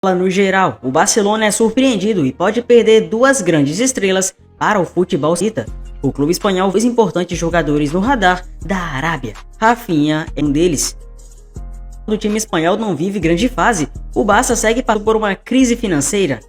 No geral, o Barcelona é surpreendido e pode perder duas grandes estrelas para o futebol saudita. O clube espanhol fez importantes jogadores no radar da Arábia. Rafinha é um deles. O time espanhol não vive grande fase. O Barça segue passando por uma crise financeira.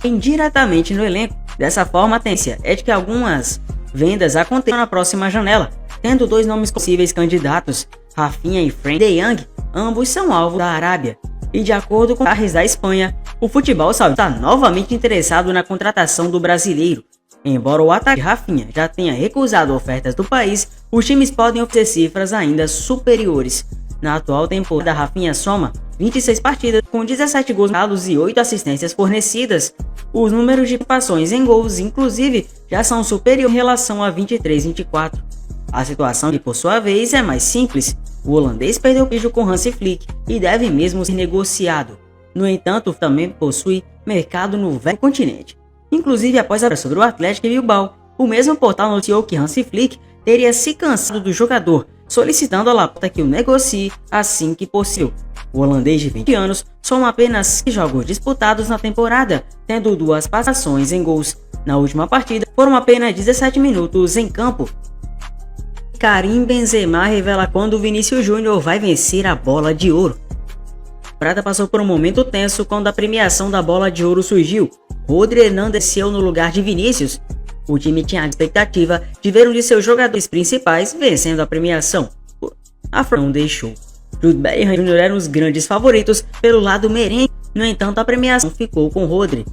Indiretamente no elenco, dessa forma a tendência é de que algumas vendas aconteçam na próxima janela, tendo dois nomes possíveis candidatos, Rafinha e Frenkie de Jong, ambos são alvo da Arábia. E de acordo com os da Espanha, o futebol saudita está novamente interessado na contratação do brasileiro. Embora o atacante Rafinha já tenha recusado ofertas do país, os times podem oferecer cifras ainda superiores. Na atual temporada, Rafinha soma 26 partidas com 17 gols marcados e 8 assistências fornecidas. Os números de participações em gols, inclusive, já são superiores em relação a 23-24. A situação, por sua vez, é mais simples. O holandês perdeu o beijo com Hansi Flick e deve mesmo ser negociado. No entanto, também possui mercado no velho continente. Inclusive, após a sobre o Atlético Bilbao, o mesmo portal noticiou que Hansi Flick teria se cansado do jogador, solicitando a Laporta que o negocie assim que possível. O holandês de 20 anos soma apenas 6 jogos disputados na temporada, tendo 2 passações em gols. Na última partida, foram apenas 17 minutos em campo. Karim Benzema revela quando Vinícius Júnior vai vencer a Bola de Ouro. Prata passou por um momento tenso quando a premiação da Bola de Ouro surgiu. Rodri não desceu no lugar de Vinícius. O time tinha a expectativa de ver um de seus jogadores principais vencendo a premiação. A França não deixou. Jude Bellingham Jr. eram os grandes favoritos pelo lado merengue, no entanto a premiação ficou com Rodri.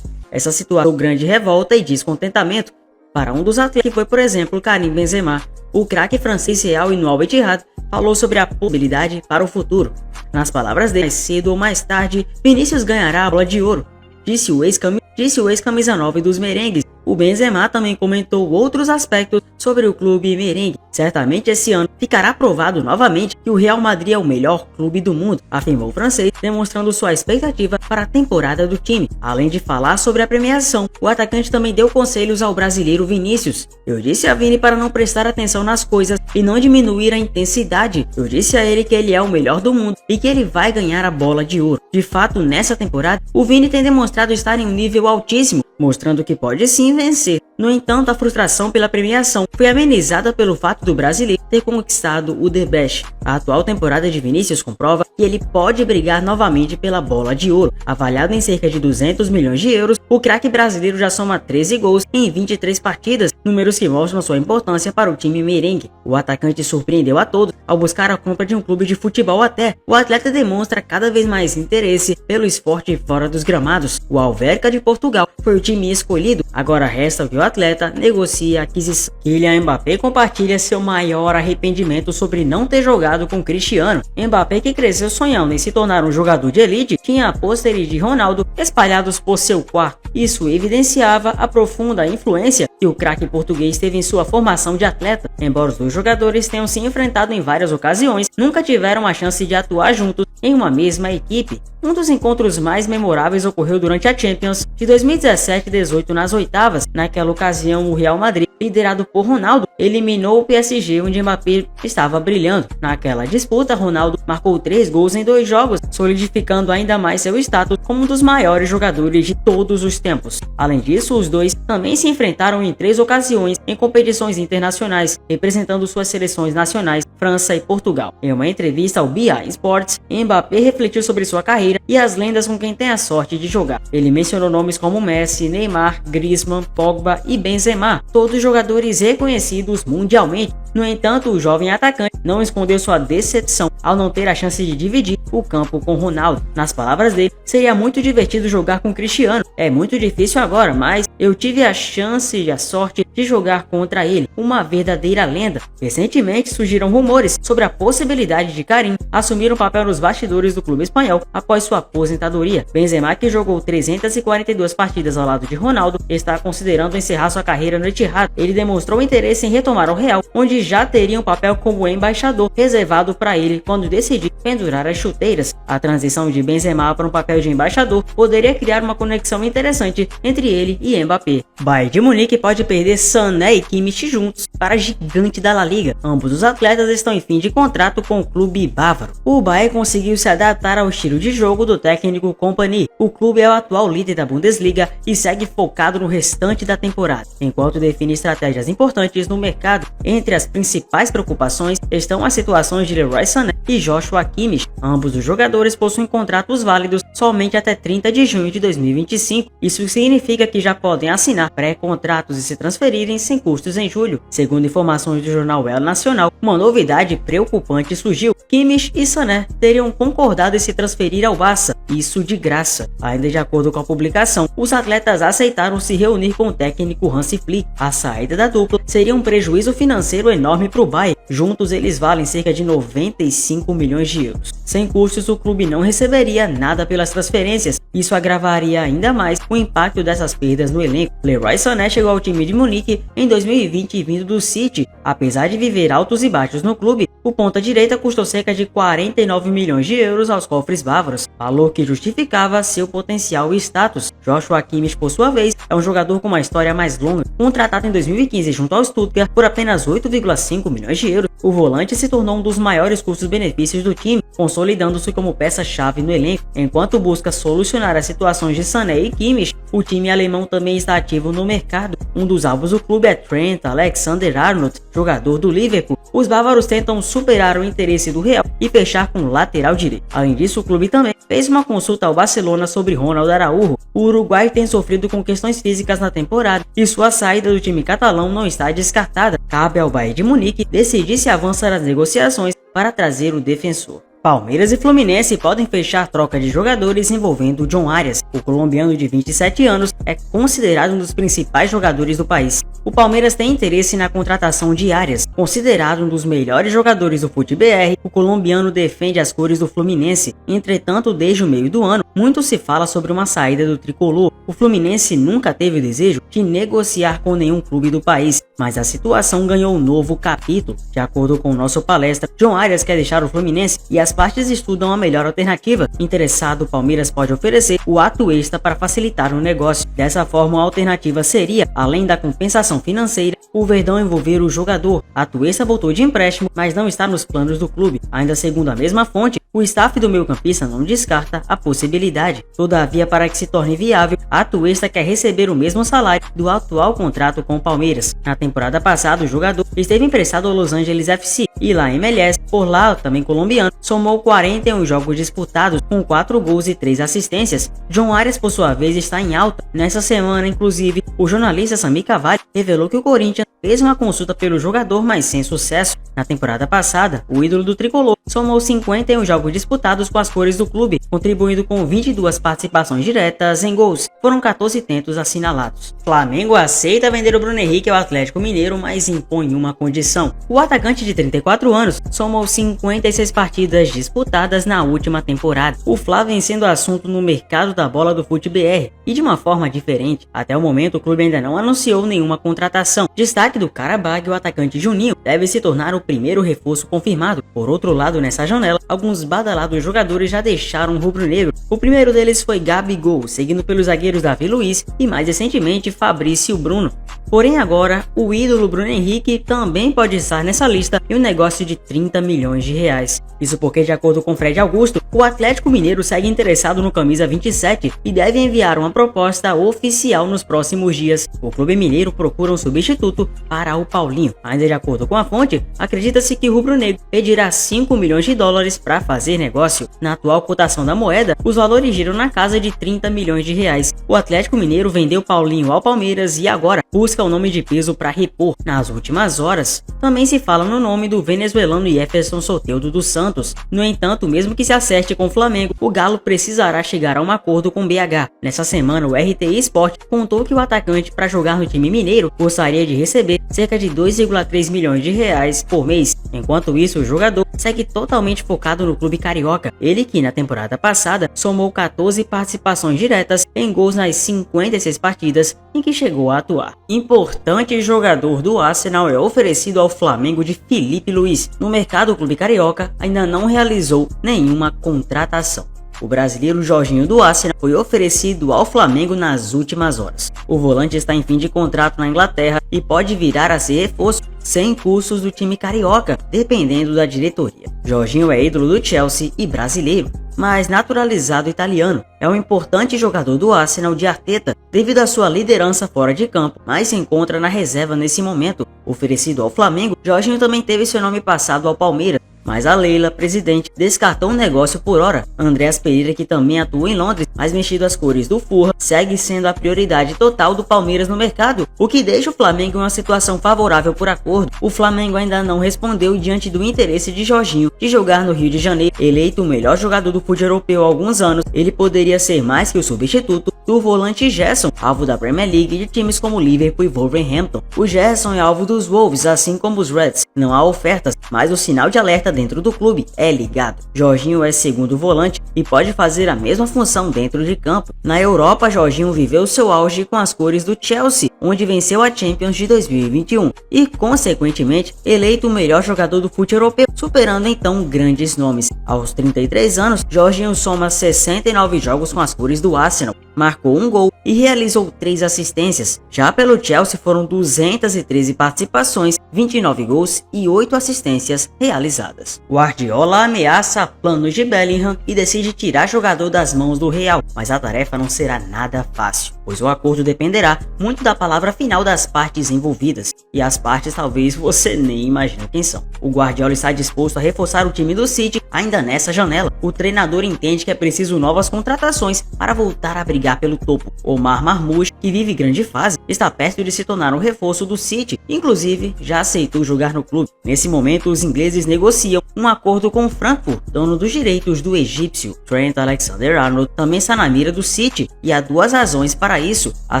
Essa situação grande revolta e descontentamento para um dos atletas que foi, por exemplo, Karim Benzema. O craque francês Real e no Al Ittihad falou sobre a possibilidade para o futuro. Nas palavras dele, mais cedo ou mais tarde, Vinícius ganhará a Bola de Ouro, disse o ex-camisa 9 dos merengues. O Benzema também comentou outros aspectos sobre o clube merengue. Certamente esse ano ficará provado novamente que o Real Madrid é o melhor clube do mundo, afirmou o francês, demonstrando sua expectativa para a temporada do time. Além de falar sobre a premiação, o atacante também deu conselhos ao brasileiro Vinícius. Eu disse a Vini para não prestar atenção nas coisas e não diminuir a intensidade. Eu disse a ele que ele é o melhor do mundo e que ele vai ganhar a Bola de Ouro. De fato, nessa temporada, o Vini tem demonstrado estar em um nível altíssimo, mostrando que pode sim vencer. No entanto, a frustração pela premiação foi amenizada pelo fato do brasileiro ter conquistado o The Best. A atual temporada de Vinícius comprova que ele pode brigar novamente pela Bola de Ouro. Avaliado em cerca de 200 milhões de euros, o craque brasileiro já soma 13 gols em 23 partidas, números que mostram sua importância para o time merengue. O atacante surpreendeu a todos ao buscar a compra de um clube de futebol até. O atleta demonstra cada vez mais interesse pelo esporte fora dos gramados. O Alverca de Portugal foi o time escolhido. Agora resta que o atleta negocie a aquisição. Kylian Mbappé compartilha seu maior arrependimento sobre não ter jogado com Cristiano. Mbappé, que cresceu sonhando em se tornar um jogador de elite, tinha pôsteres de Ronaldo espalhados por seu quarto. Isso evidenciava a profunda influência que o craque português teve em sua formação de atleta. Embora os dois jogadores tenham se enfrentado em várias ocasiões, nunca tiveram a chance de atuar juntos em uma mesma equipe. Um dos encontros mais memoráveis ocorreu durante a Champions de 2017-18 nas oitavas. Naquela ocasião, o Real Madrid, liderado por Ronaldo, eliminou o PSG, onde Mbappé estava brilhando. Naquela disputa, Ronaldo marcou 3 gols em 2 jogos, solidificando ainda mais seu status como um dos maiores jogadores de todos os tempos. Além disso, os dois também se enfrentaram em 3 ocasiões em competições internacionais, representando suas seleções nacionais, França e Portugal. Em uma entrevista ao BI Sports, Mbappé refletiu sobre sua carreira e as lendas com quem tem a sorte de jogar. Ele mencionou nomes como Messi, Neymar, Griezmann, Pogba e Benzema, todos jogadores reconhecidos mundialmente. No entanto, o jovem atacante não escondeu sua decepção ao não ter a chance de dividir o campo com Ronaldo. Nas palavras dele, seria muito divertido jogar com Cristiano. É muito difícil agora, mas eu tive a chance e a sorte de jogar contra ele, uma verdadeira lenda. Recentemente surgiram rumores sobre a possibilidade de Karim assumir um papel nos bastidores do clube espanhol após sua aposentadoria. Benzema, que jogou 342 partidas ao lado de Ronaldo, está considerando encerrar sua carreira no Etihad. Ele demonstrou interesse em retomar o Real, onde já teria um papel como embaixador reservado para ele quando decidiu pendurar as chuteiras. A transição de Benzema para um papel de embaixador poderia criar uma conexão interessante entre ele e Mbappé. Mbappé. Bayern de Munique pode perder Sané e Kimmich juntos para gigante da La Liga. Ambos os atletas estão em fim de contrato com o clube bávaro. O Bayern conseguiu se adaptar ao estilo de jogo do técnico Kompany. O clube é o atual líder da Bundesliga e segue focado no restante da temporada, enquanto define estratégias importantes no mercado. Entre as principais preocupações estão as situações de Leroy Sané e Joshua Kimmich. Ambos os jogadores possuem contratos válidos somente até 30 de junho de 2025. Isso significa que já podem assinar pré-contratos e se transferirem sem custos em julho. Segundo informações do jornal El Nacional, uma novidade preocupante surgiu. Kimmich e Sané teriam concordado em se transferir ao Barça, isso de graça. Ainda de acordo com a publicação, os atletas aceitaram se reunir com o técnico Hansi Flick. A saída da dupla seria um prejuízo financeiro enorme para o Bayern. Juntos eles valem cerca de 95 milhões de euros. Sem custos, o clube não receberia nada pelas transferências. Isso agravaria ainda mais o impacto dessas perdas no elenco. Leroy Sané chegou ao time de Munique em 2020 vindo do City. Apesar de viver altos e baixos no clube, o ponta-direita custou cerca de 49 milhões de euros aos cofres bávaros, valor que justificava seu potencial e status. Joshua Kimmich, por sua vez, é um jogador com uma história mais longa. Contratado em 2015 junto ao Stuttgart por apenas 8,5 milhões de euros, o volante se tornou um dos maiores custos-benefícios do time, consolidando-se como peça-chave no elenco. Enquanto busca solucionar as situações de Sané e Kimmich, o time alemão também está ativo no mercado. Um dos alvos do clube é Trent Alexander-Arnold, jogador do Liverpool. Os bávaros tentam superar o interesse do Real e fechar com o lateral direito. Além disso, o clube também fez uma consulta ao Barcelona sobre Ronald Araújo. O uruguaio tem sofrido com questões físicas na temporada e sua saída do time catalão não está descartada. Cabe ao Bayern de Munique decidir se avança nas negociações para trazer o defensor. Palmeiras e Fluminense podem fechar troca de jogadores envolvendo John Arias. O colombiano de 27 anos é considerado um dos principais jogadores do país. O Palmeiras tem interesse na contratação de Arias. Considerado um dos melhores jogadores do FUT-BR, o colombiano defende as cores do Fluminense. Entretanto, desde o meio do ano, muito se fala sobre uma saída do tricolor. O Fluminense nunca teve o desejo de negociar com nenhum clube do país, mas a situação ganhou um novo capítulo. De acordo com o nosso palestra, John Arias quer deixar o Fluminense e as partes estudam a melhor alternativa. Interessado, o Palmeiras pode oferecer o ato extra para facilitar o negócio. Dessa forma, a alternativa seria, além da compensação financeira, o Verdão envolver o jogador. A ato extra voltou de empréstimo, mas não está nos planos do clube. Ainda segundo a mesma fonte, o staff do meio-campista não descarta a possibilidade. Todavia, para que se torne viável, a Atuesta quer receber o mesmo salário do atual contrato com o Palmeiras. Na temporada passada, o jogador esteve emprestado ao Los Angeles FC e lá em MLS, por lá, também colombiano, somou 41 jogos disputados com 4 gols e 3 assistências. John Arias, por sua vez, está em alta. Nessa semana, inclusive, o jornalista Sami Cavalli revelou que o Corinthians fez uma consulta pelo jogador, mas sem sucesso. Na temporada passada, o ídolo do tricolor somou 51 jogos disputados com as cores do clube, contribuindo com 22 participações diretas em gols. Foram 14 tentos assinalados. Flamengo aceita vender o Bruno Henrique ao Atlético Mineiro, mas impõe uma condição. O atacante de 34 anos somou 56 partidas disputadas na última temporada. O Fla vem sendo assunto no mercado da bola do FUT-BR e de uma forma diferente. Até o momento, o clube ainda não anunciou nenhuma contratação. Destaque do Karabag, o atacante Juninho deve se tornar o primeiro reforço confirmado. Por outro lado, nessa janela, alguns badalados jogadores já deixaram o rubro-negro. O primeiro deles foi Gabigol, seguindo pelos zagueiros Davi Luiz e mais recentemente Fabrício Bruno. Porém agora, o ídolo Bruno Henrique também pode estar nessa lista em um negócio de 30 milhões de reais. Isso porque, de acordo com Fred Augusto, o Atlético Mineiro segue interessado no camisa 27 e deve enviar uma proposta oficial nos próximos dias. O clube mineiro procura um substituto para o Paulinho. Ainda de acordo com a fonte, acredita-se que o rubro-negro pedirá 5 milhões de dólares para fazer negócio. Na atual cotação da moeda, os valores giram na casa de 30 milhões de reais. O Atlético Mineiro vendeu Paulinho ao Palmeiras e agora busca o nome de peso para repor. Nas últimas horas, também se fala no nome do venezuelano Jefferson Soteldo dos Santos. No entanto, mesmo que se acerte com o Flamengo, o Galo precisará chegar a um acordo com o BH. Nessa semana, o RTI Sport contou que o atacante, para jogar no time mineiro, gostaria de receber cerca de 2,3 milhões de reais por mês. Enquanto isso, o jogador segue totalmente focado no clube carioca. Ele que, na temporada passada, somou 14 participações diretas em gols nas 56 partidas em que chegou a atuar. Importante jogador do Arsenal é oferecido ao Flamengo de Felipe Luiz. No mercado, o clube carioca ainda não realizou nenhuma contratação. O brasileiro Jorginho do Arsenal foi oferecido ao Flamengo nas últimas horas. O volante está em fim de contrato na Inglaterra e pode virar a ser reforço sem custos do time carioca, dependendo da diretoria. Jorginho é ídolo do Chelsea e brasileiro, mas naturalizado italiano. É um importante jogador do Arsenal de Arteta devido à sua liderança fora de campo, mas se encontra na reserva nesse momento. Oferecido ao Flamengo, Jorginho também teve seu nome passado ao Palmeiras, mas a Leila, presidente, descartou o negócio por hora. Andreas Pereira, que também atua em Londres, mas mexido às cores do Fulham, segue sendo a prioridade total do Palmeiras no mercado, o que deixa o Flamengo em uma situação favorável por acordo. O Flamengo ainda não respondeu diante do interesse de Jorginho de jogar no Rio de Janeiro. Eleito o melhor jogador do futebol europeu há alguns anos, ele poderia ser mais que o substituto do volante Gerson, alvo da Premier League de times como Liverpool e Wolverhampton. O Gerson é alvo dos Wolves, assim como os Reds. Não há ofertas, mas o sinal de alerta dentro do clube é ligado. Jorginho é segundo volante e pode fazer a mesma função dentro de campo. Na Europa, Jorginho viveu seu auge com as cores do Chelsea, onde venceu a Champions de 2021 e, consequentemente, eleito o melhor jogador do futebol europeu, superando então grandes nomes. Aos 33 anos, Jorginho soma 69 jogos com as cores do Arsenal, marcou um gol e realizou 3 assistências. Já pelo Chelsea foram 213 participações, 29 gols e 8 assistências realizadas. Guardiola ameaça planos de Bellingham e decide tirar jogador das mãos do Real, mas a tarefa não será nada fácil, pois o acordo dependerá muito da palavra final das partes envolvidas, e as partes talvez você nem imagine quem são. O Guardiola está disposto a reforçar o time do City ainda nessa janela. O treinador entende que é preciso novas contratações para voltar a brigar pelo topo. Omar Marmoush, que vive grande fase, está perto de se tornar um reforço do City, inclusive já aceitou jogar no clube. Nesse momento, os ingleses negociam um acordo com o Frankfurt, dono dos direitos do egípcio. Trent Alexander-Arnold também está na mira do City, e há 2 razões para isso: a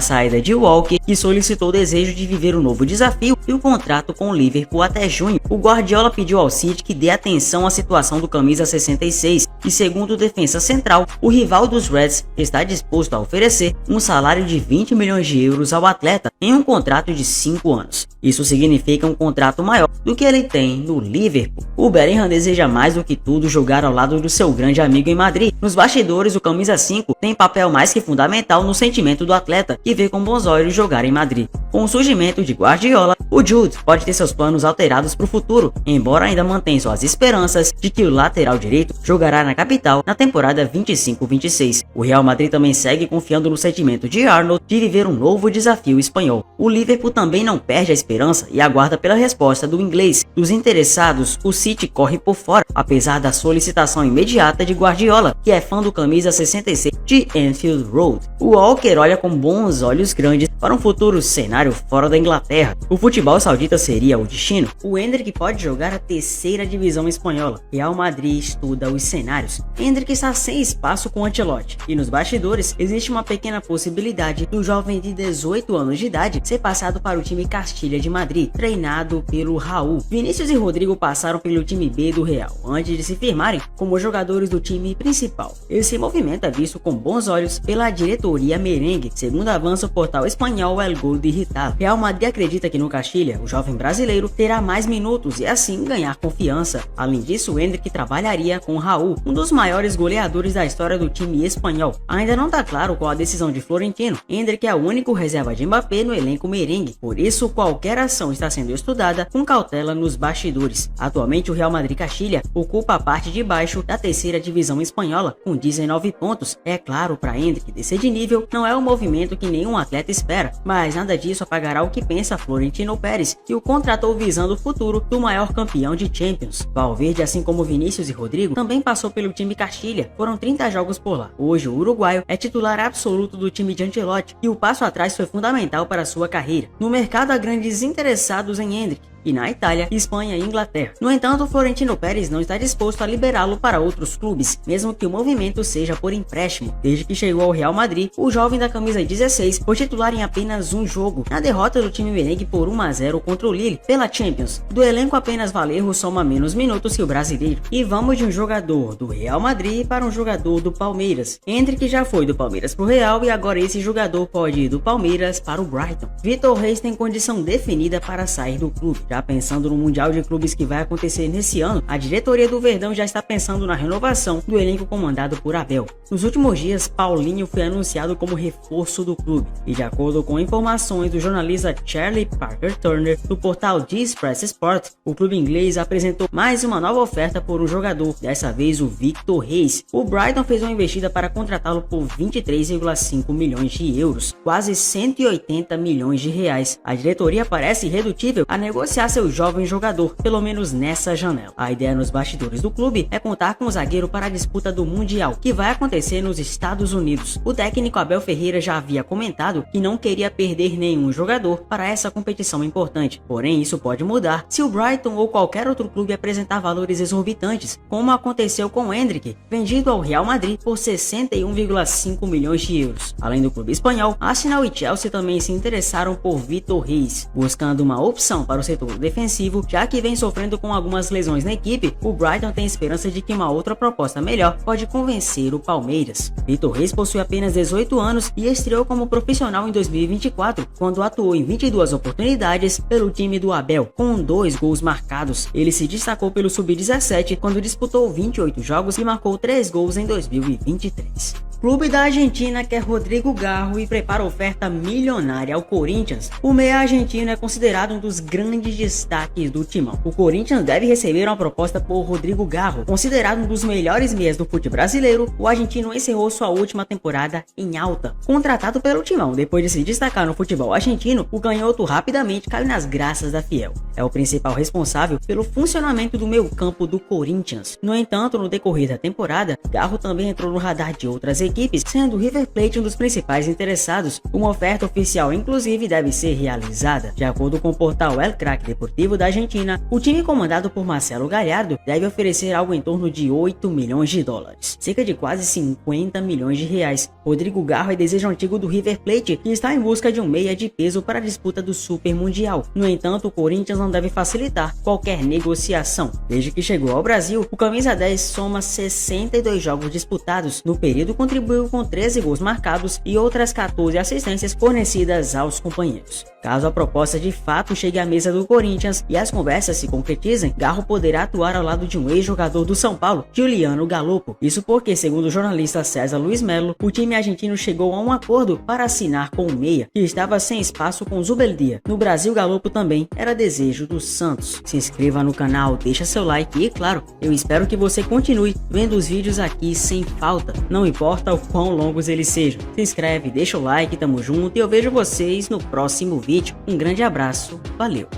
saída de Walker, que solicitou o desejo de viver um novo desafio, e o contrato com o Liverpool até junho. O Guardiola pediu ao City que dê atenção à situação do camisa 66, e segundo o defensa central, o rival dos Reds está disposto a oferecer um salário de 20 milhões de euros ao atleta em um contrato de 5 anos. Isso significa um contrato maior do que ele tem no Liverpool. O Bellingham deseja mais do que tudo jogar ao lado do seu grande amigo em Madrid. Nos bastidores, o camisa 5 tem papel mais que fundamental no sentimento do atleta, que vê com bons olhos jogar em Madrid. Com o surgimento de Guardiola, o Jude pode ter seus planos alterados para o futuro, embora ainda mantenha suas esperanças de que o lateral direito jogará na capital na temporada 25-26. O Real Madrid também segue confiando no sentimento de Arnold de viver um novo desafio espanhol. O Liverpool também não perde a esperança e aguarda pela resposta do inglês. Dos interessados, o City corre por fora, apesar da solicitação imediata de Guardiola, que é fã do camisa 66 de Anfield Road. O Walker olha com bons olhos grandes para um futuro cenário fora da Inglaterra. O futebol saudita seria o destino. O Endrick pode jogar a 3ª divisão espanhola. Real Madrid estuda os cenários. Endrick está sem espaço com Ancelotti, e nos bastidores existe uma pequena possibilidade do jovem de 18 anos de idade ser passado para o time Castilha de Madrid, treinado pelo Raul. Vinícius e Rodrigo passaram pelo time B do Real, antes de se firmarem como jogadores do time principal. Esse movimento é visto com bons olhos pela diretoria merengue, segundo avança o portal espanhol El Gol Digital. Real Madrid acredita que no Castilha, o jovem brasileiro terá mais minutos e assim ganhar confiança. Além disso, o Endrick trabalharia com Raul, um dos maiores goleadores da história do time espanhol. Ainda não está claro qual a decisão de Florentino. Endrick é o único reserva de Mbappé no elenco merengue, por isso qualquer ação está sendo estudada com cautela nos bastidores. Atualmente, o Real Madrid Castilha ocupa a parte de baixo da 3ª divisão espanhola, com 19 pontos. É claro, para Endrick descer de nível não é um movimento que nenhum atleta espera, mas nada disso apagará o que pensa Florentino Pérez, que o contratou visando o futuro do maior campeão de Champions. Valverde, assim como Vinícius e Rodrigo, também passou pelo time Castilha. Foram 30 jogos por lá. Hoje, o uruguaio é titular absoluto do time de Ancelotti, e o passo atrás foi fundamental para sua carreira. No mercado, há grandes interessados em Endrick, e na Itália, Espanha e Inglaterra. No entanto, Florentino Pérez não está disposto a liberá-lo para outros clubes, mesmo que o movimento seja por empréstimo. Desde que chegou ao Real Madrid, o jovem da camisa 16 foi titular em apenas um jogo, na derrota do time merengue por 1-0 contra o Lille pela Champions. Do elenco, apenas Valerro soma menos minutos que o brasileiro. E vamos de um jogador do Real Madrid para um jogador do Palmeiras. Endrick já foi do Palmeiras para o Real e agora esse jogador pode ir do Palmeiras para o Brighton. Vitor Reis tem condição definida para sair do clube. Já pensando no Mundial de Clubes que vai acontecer nesse ano, a diretoria do Verdão já está pensando na renovação do elenco comandado por Abel. Nos últimos dias, Paulinho foi anunciado como reforço do clube, e de acordo com informações do jornalista Charlie Parker Turner do portal The Express Sport, o clube inglês apresentou mais uma nova oferta por um jogador, dessa vez o Victor Reis. O Brighton fez uma investida para contratá-lo por 23,5 milhões de euros, quase 180 milhões de reais. A diretoria parece irredutível a negociar seu jovem jogador, pelo menos nessa janela. A ideia nos bastidores do clube é contar com o zagueiro para a disputa do Mundial, que vai acontecer nos Estados Unidos. O técnico Abel Ferreira já havia comentado que não queria perder nenhum jogador para essa competição importante, porém isso pode mudar se o Brighton ou qualquer outro clube apresentar valores exorbitantes, como aconteceu com o Endrick, vendido ao Real Madrid por 61,5 milhões de euros. Além do clube espanhol, Arsenal e Chelsea também se interessaram por Victor Reis, buscando uma opção para o setor defensivo, já que vem sofrendo com algumas lesões na equipe. O Brighton tem esperança de que uma outra proposta melhor pode convencer o Palmeiras. Victor Reis possui apenas 18 anos e estreou como profissional em 2024, quando atuou em 22 oportunidades pelo time do Abel, com 2 gols marcados. Ele se destacou pelo Sub-17 quando disputou 28 jogos e marcou 3 gols em 2023. Clube da Argentina quer Rodrigo Garro e prepara oferta milionária ao Corinthians. O meia argentino é considerado um dos grandes destaques do timão. O Corinthians deve receber uma proposta por Rodrigo Garro. Considerado um dos melhores meias do futebol brasileiro, o argentino encerrou sua última temporada em alta. Contratado pelo timão depois de se destacar no futebol argentino, o canhoto rapidamente caiu nas graças da Fiel. É o principal responsável pelo funcionamento do meio-campo do Corinthians. No entanto, no decorrer da temporada, Garro também entrou no radar de outras equipes, sendo o River Plate um dos principais interessados. Uma oferta oficial inclusive deve ser realizada. De acordo com o portal El Crack Deportivo da Argentina, o time comandado por Marcelo Gallardo deve oferecer algo em torno de 8 milhões de dólares, cerca de quase 50 milhões de reais. Rodrigo Garro é desejo antigo do River Plate, que está em busca de um meia de peso para a disputa do Super Mundial. No entanto, o Corinthians não deve facilitar qualquer negociação. Desde que chegou ao Brasil, o camisa 10 soma 62 jogos disputados. No período contribuiu com 13 gols marcados e outras 14 assistências fornecidas aos companheiros. Caso a proposta de fato chegue à mesa do Corinthians e as conversas se concretizem, Garro poderá atuar ao lado de um ex-jogador do São Paulo, Giuliano Galoppo. Isso porque, segundo o jornalista César Luiz Melo, o time argentino chegou a um acordo para assinar com o meia, que estava sem espaço com Zubeldia. No Brasil, Galoppo também era desejo do Santos. Se inscreva no canal, deixa seu like e, claro, eu espero que você continue vendo os vídeos aqui sem falta, não importa o quão longos eles sejam. Se inscreve, deixa o like, tamo junto e eu vejo vocês no próximo vídeo. Um grande abraço, valeu!